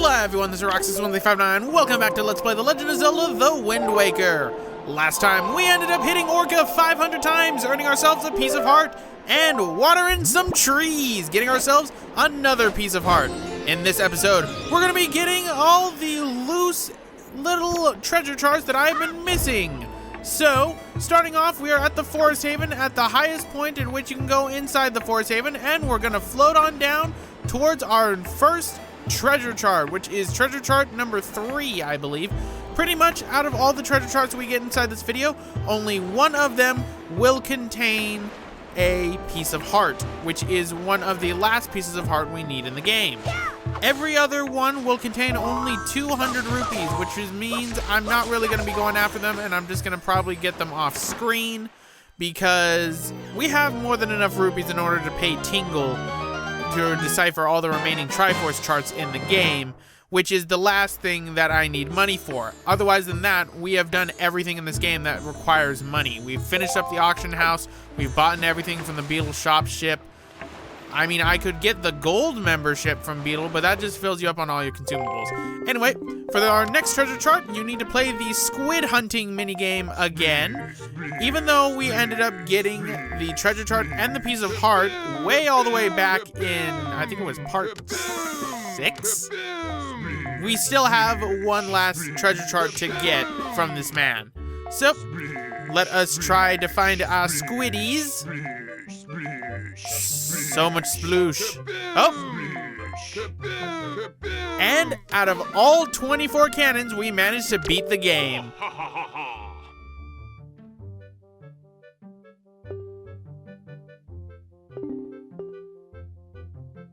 Hello everyone, this is Roxas1359. Welcome back to Let's Play The Legend of Zelda: The Wind Waker. Last time, we ended up hitting Orca 500 times, earning ourselves a piece of heart, and watering some trees, getting ourselves another piece of heart. In this episode, we're going to be getting all the loose little treasure charts that I've been missing. So, starting off, we are at the Forest Haven, at the highest point in which you can go inside the Forest Haven, and we're going to float on down towards our first treasure chart, which is treasure chart number 3, I believe. Pretty much out of all the treasure charts we get inside this video, only one of them will contain a piece of heart, which is one of the last pieces of heart we need in the game. Every other one will contain only 200 rupees, which means I'm not really going to be going after them, and I'm just going to probably get them off screen because we have more than enough rupees in order to pay Tingle to decipher all the remaining Triforce charts in the game, which is the last thing that I need money for. Otherwise than that, we have done everything in this game that requires money. We've finished up the auction house, we've bought everything from the Beetle shop ship. I mean, I could get the gold membership from Beetle, but that just fills you up on all your consumables. Anyway, for our next treasure chart, you need to play the Squid Hunting minigame again. Even though we ended up getting the treasure chart and the piece of heart way all the way back in, I think it was part 6, we still have one last treasure chart to get from this man. So, let us try to find our squiddies. So much sploosh. Oh! And out of all 24 cannons, we managed to beat the game.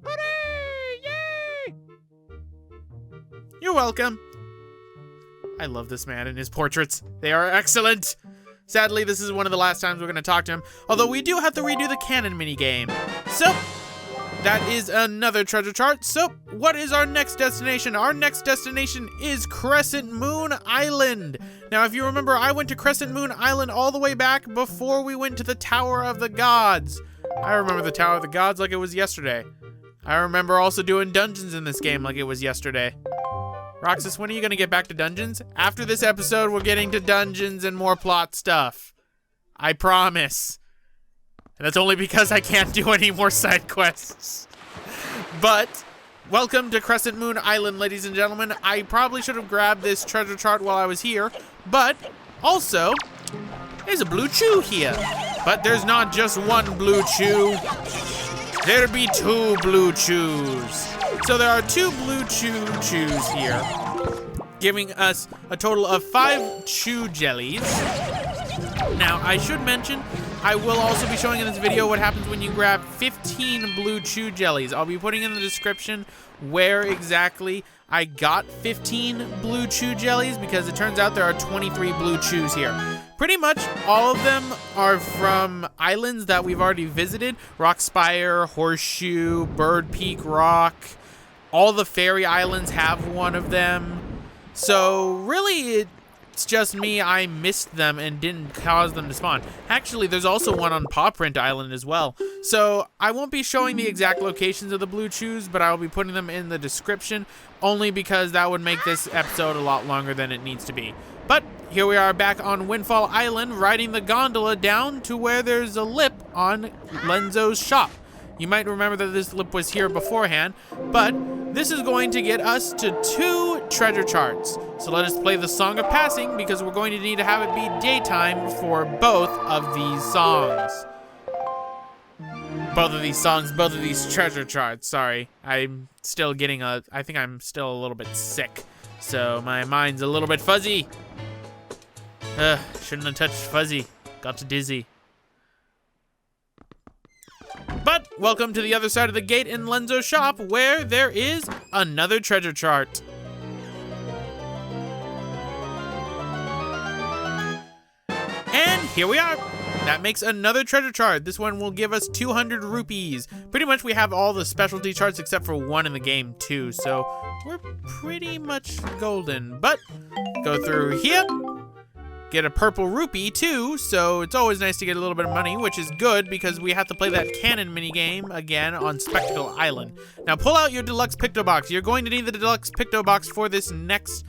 Hooray! Yay! You're welcome. I love this man and his portraits. They are excellent. Sadly, this is one of the last times we're going to talk to him, although we do have to redo the cannon minigame. So, that is another treasure chart. So, what is our next destination? Our next destination is Crescent Moon Island. Now, if you remember, I went to Crescent Moon Island all the way back before we went to the Tower of the Gods. I remember the Tower of the Gods like it was yesterday. I remember also doing dungeons in this game like it was yesterday. Roxas, when are you going to get back to dungeons? After this episode, we're getting to dungeons and more plot stuff. I promise. And that's only because I can't do any more side quests. But, welcome to Crescent Moon Island, ladies and gentlemen. I probably should have grabbed this treasure chart while I was here. But, also, there's a blue chew here. But there's not just one blue chew. There be 2 blue chews. So there are 2 blue chews here, giving us a total of 5 chew jellies. Now, I should mention, I will also be showing in this video what happens when you grab 15 blue chew jellies. I'll be putting in the description where exactly I got 15 blue chew jellies, because it turns out there are 23 blue chews here. Pretty much all of them are from islands that we've already visited. Rock Spire, Horseshoe, Bird Peak Rock. All the fairy islands have one of them. So really, it's just me. I missed them and didn't cause them to spawn. Actually, there's also one on Paw Print Island as well. So I won't be showing the exact locations of the blue chews, but I'll be putting them in the description, only because that would make this episode a lot longer than it needs to be. But here we are back on Windfall Island, riding the gondola down to where there's a lip on Lenzo's shop. You might remember that this lip was here beforehand, but this is going to get us to 2 treasure charts. So let us play the Song of Passing, because we're going to need to have it be daytime for both of these songs. Both of these treasure charts, sorry. I'm still getting I think I'm still a little bit sick, so my mind's a little bit fuzzy. Shouldn't have touched fuzzy. Got to dizzy. But welcome to the other side of the gate in Lenzo's shop, where there is another treasure chart. And here we are. That makes another treasure chart. This one will give us 200 rupees. Pretty much we have all the specialty charts except for one in the game too, so we're pretty much golden. But go through here. get a purple rupee too, so it's always nice to get a little bit of money, which is good because we have to play that cannon minigame again on Spectacle Island. Now pull out your deluxe Picto Box. You're going to need the deluxe Picto Box for this next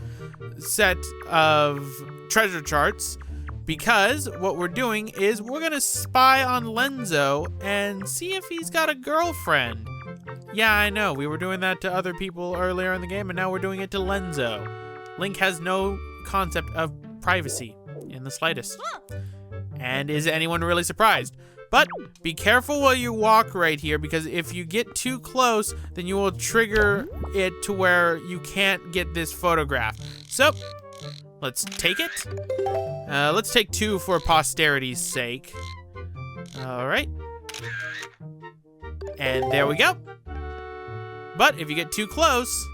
set of treasure charts, because what we're doing is we're gonna spy on Lenzo and see if he's got a girlfriend. Yeah, I know, we were doing that to other people earlier in the game, and now we're doing it to Lenzo. Link has no concept of privacy in the slightest. And is anyone really surprised? But be careful while you walk right here, because if you get too close, then you will trigger it to where you can't get this photograph. So, let's take it. Let's take 2 for posterity's sake. All right. And there we go. But if you get too close,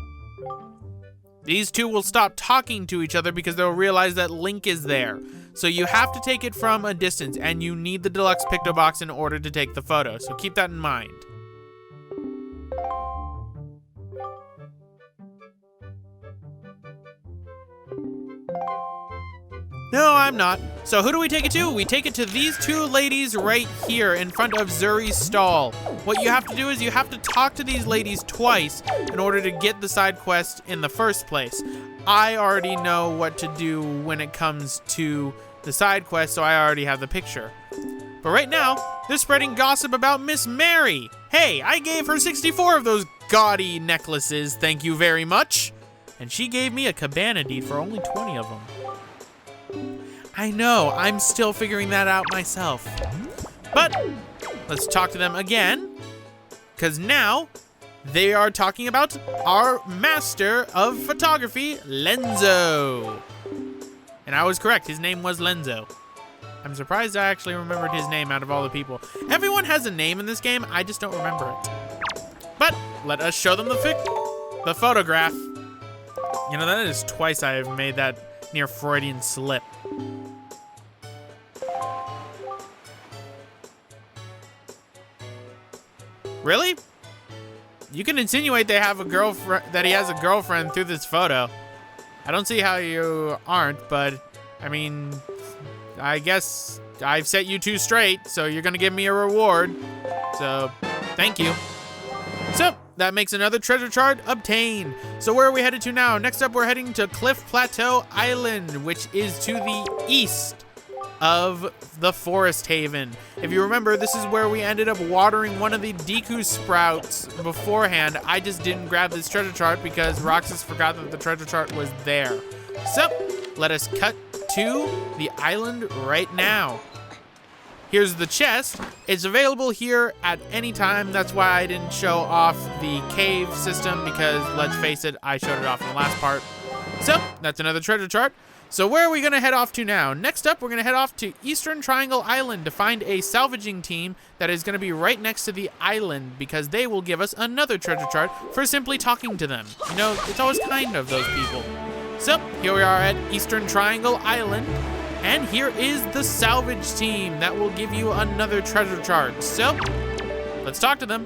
these two will stop talking to each other because they'll realize that Link is there. So you have to take it from a distance, and you need the deluxe Picto Box in order to take the photo. So keep that in mind. No, I'm not. So who do we take it to? We take it to these 2 ladies right here in front of Zuri's stall. What you have to do is you have to talk to these ladies twice in order to get the side quest in the first place. I already know what to do when it comes to the side quest, so I already have the picture. But right now, they're spreading gossip about Miss Mary. Hey, I gave her 64 of those gaudy necklaces, thank you very much. And she gave me a cabana deed for only 20 of them. I know, I'm still figuring that out myself. But let's talk to them again, because now they are talking about our master of photography, Lenzo. And I was correct, his name was Lenzo. I'm surprised I actually remembered his name out of all the people. Everyone has a name in this game, I just don't remember it. But let us show them the photograph. You know, that is twice I have made that near Freudian slip. Really? You can insinuate they have a girlfriend, that he has a girlfriend through this photo. I don't see how you aren't, but I mean, I guess I've set you 2 straight, so you're gonna give me a reward. So, thank you. So, that makes another treasure chart obtained. So where are we headed to now? Next up, we're heading to Cliff Plateau Island, which is to the east of the Forest Haven. If you remember, this is where we ended up watering one of the Deku sprouts beforehand. I just didn't grab this treasure chart because Roxas forgot that the treasure chart was there. So, let us cut to the island right now. Here's the chest. It's available here at any time. That's why I didn't show off the cave system, because let's face it, I showed it off in the last part. So, that's another treasure chart. So where are we gonna head off to now? Next up, we're gonna head off to Eastern Triangle Island to find a salvaging team that is gonna be right next to the island, because they will give us another treasure chart for simply talking to them. You know, it's always kind of those people. So here we are at Eastern Triangle Island, and here is the salvage team that will give you another treasure chart. So let's talk to them.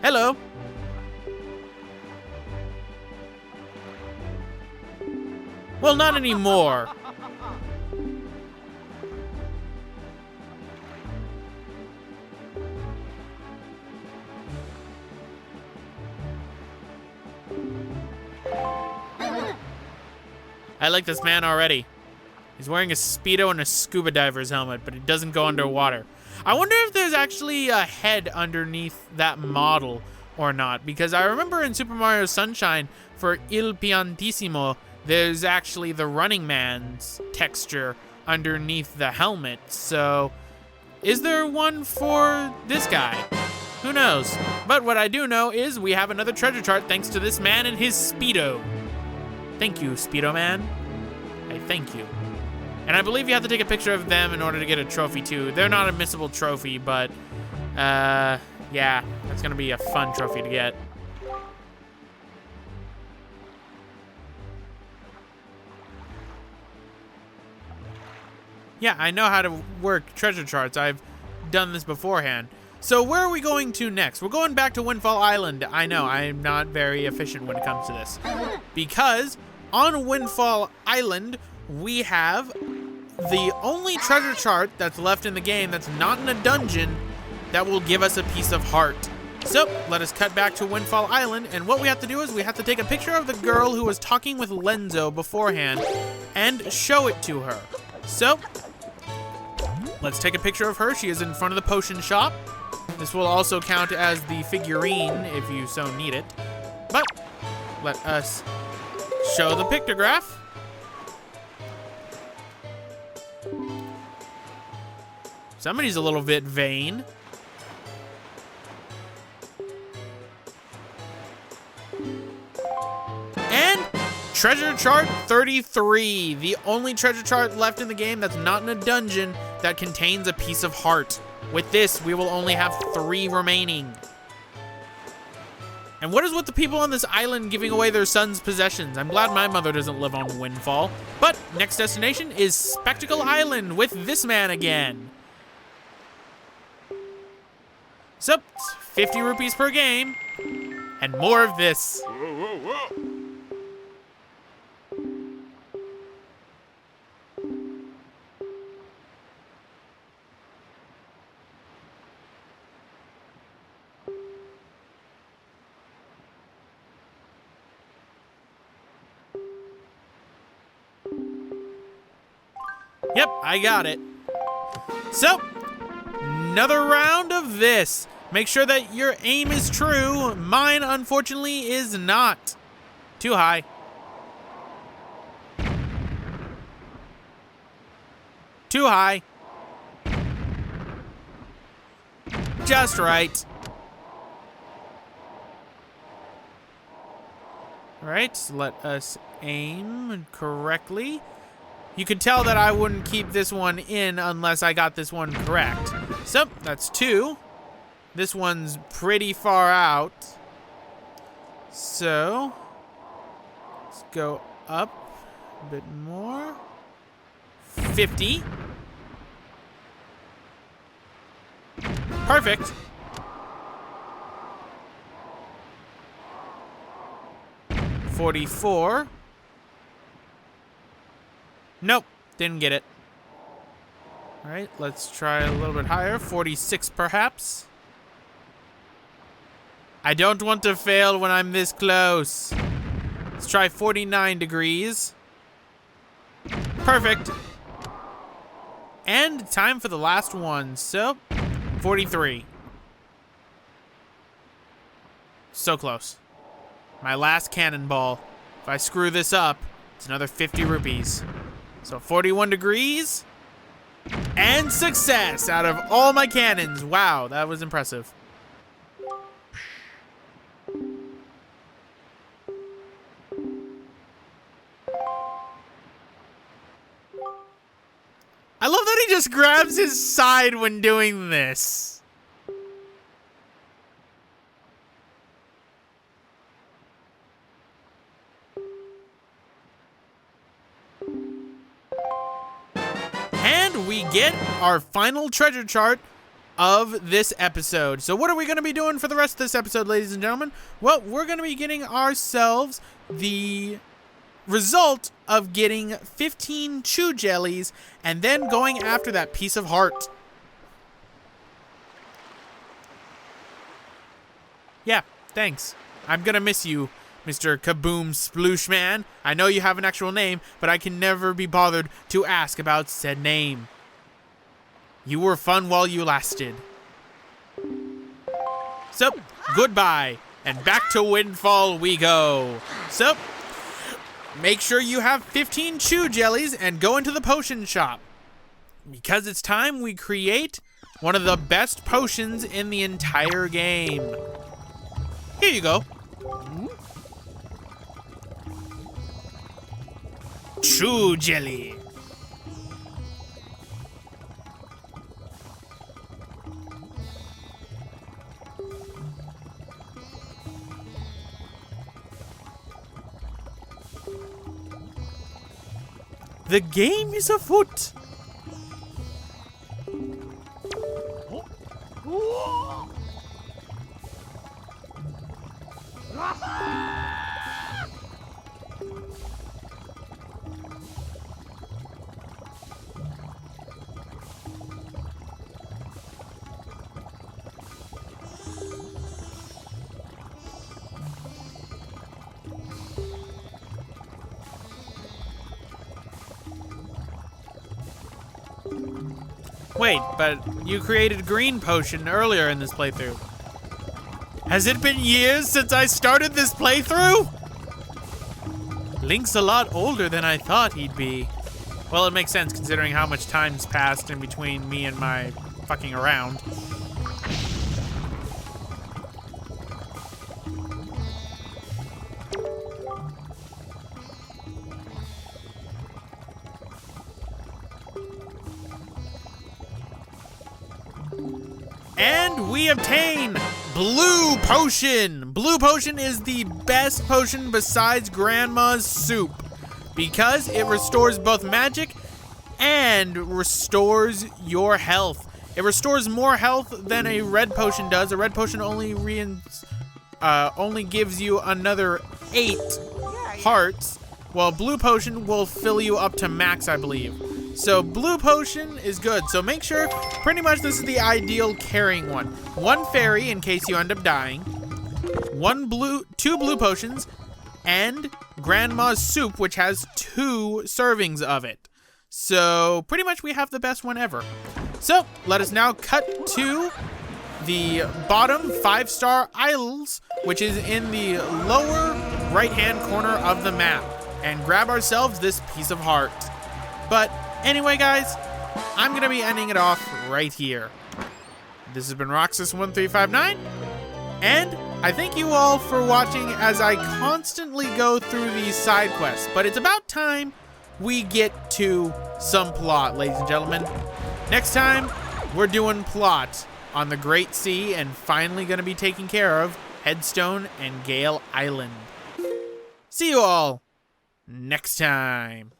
Hello. Well, not anymore. I like this man already. He's wearing a Speedo and a scuba diver's helmet, but he doesn't go underwater. I wonder if there's actually a head underneath that model or not, because I remember in Super Mario Sunshine for Il Piantissimo, there's actually the Running Man's texture underneath the helmet. So, is there one for this guy? Who knows? But what I do know is we have another treasure chart thanks to this man and his Speedo. Thank you, Speedo Man. I thank you. And I believe you have to take a picture of them in order to get a trophy too. They're not a missable trophy, but yeah, that's gonna be a fun trophy to get. Yeah, I know how to work treasure charts. I've done this beforehand. So where are we going to next? We're going back to Windfall Island. I know, I'm not very efficient when it comes to this. Because on Windfall Island, we have the only treasure chart that's left in the game that's not in a dungeon that will give us a piece of heart. So, let us cut back to Windfall Island, and what we have to do is we have to take a picture of the girl who was talking with Lenzo beforehand and show it to her. So, let's take a picture of her. She is in front of the potion shop. This will also count as the figurine if you so need it. But, let us show the pictograph. Somebody's a little bit vain. And treasure chart 33, the only treasure chart left in the game that's not in a dungeon that contains a piece of heart. With this, we will only have 3 remaining. And what is with the people on this island giving away their son's possessions? I'm glad my mother doesn't live on Windfall. But next destination is Spectacle Island with this man again. So, 50 rupees per game, and more of this. Whoa, whoa, whoa. Yep, I got it. So, another round of this. Make sure that your aim is true. Mine, unfortunately, is not. Too high. Too high. Just right. All right, let us aim correctly. You could tell that I wouldn't keep this one in unless I got this one correct. So, that's 2. This one's pretty far out. So, let's go up a bit more. 50. Perfect. $44. Nope, didn't get it. All right, let's try a little bit higher. 46 perhaps. I don't want to fail when I'm this close. Let's try 49 degrees. Perfect. And time for the last one. So, 43. So close. My last cannonball. If I screw this up, it's another 50 rupees. So 41 degrees. And success out of all my cannons. Wow, that was impressive. I love that he just grabs his side when doing this. And we get our final treasure chart of this episode. So what are we going to be doing for the rest of this episode, ladies and gentlemen? Well, we're going to be getting ourselves the result of getting 15 chew jellies and then going after that piece of heart. Yeah, thanks. I'm gonna miss you, Mr. Kaboom Sploosh Man. I know you have an actual name, but I can never be bothered to ask about said name. You were fun while you lasted. So, goodbye, and back to Windfall we go. So, make sure you have 15 chew jellies and go into the potion shop. Because it's time we create one of the best potions in the entire game. Here you go. Chew jelly. The game is afoot. Wait, but you created green potion earlier in this playthrough. Has it been years since I started this playthrough? Link's a lot older than I thought he'd be. Well, it makes sense considering how much time's passed in between me and my fucking around. And we obtain Blue Potion. Blue Potion is the best potion besides Grandma's Soup because it restores both magic and restores your health. It restores more health than a red potion does. A red potion only gives you another 8 hearts, while Blue Potion will fill you up to max, I believe. So Blue Potion is good. So make sure, pretty much this is the ideal carrying one. 1 fairy in case you end up dying, 2 blue potions, and Grandma's Soup, which has 2 servings of it. So pretty much we have the best one ever. So let us now cut to the bottom 5-star Isles, which is in the lower right-hand corner of the map, and grab ourselves this piece of heart. But anyway, guys, I'm going to be ending it off right here. This has been Roxas1359, and I thank you all for watching as I constantly go through these side quests. But it's about time we get to some plot, ladies and gentlemen. Next time, we're doing plot on the Great Sea and finally going to be taking care of Headstone and Gale Island. See you all next time.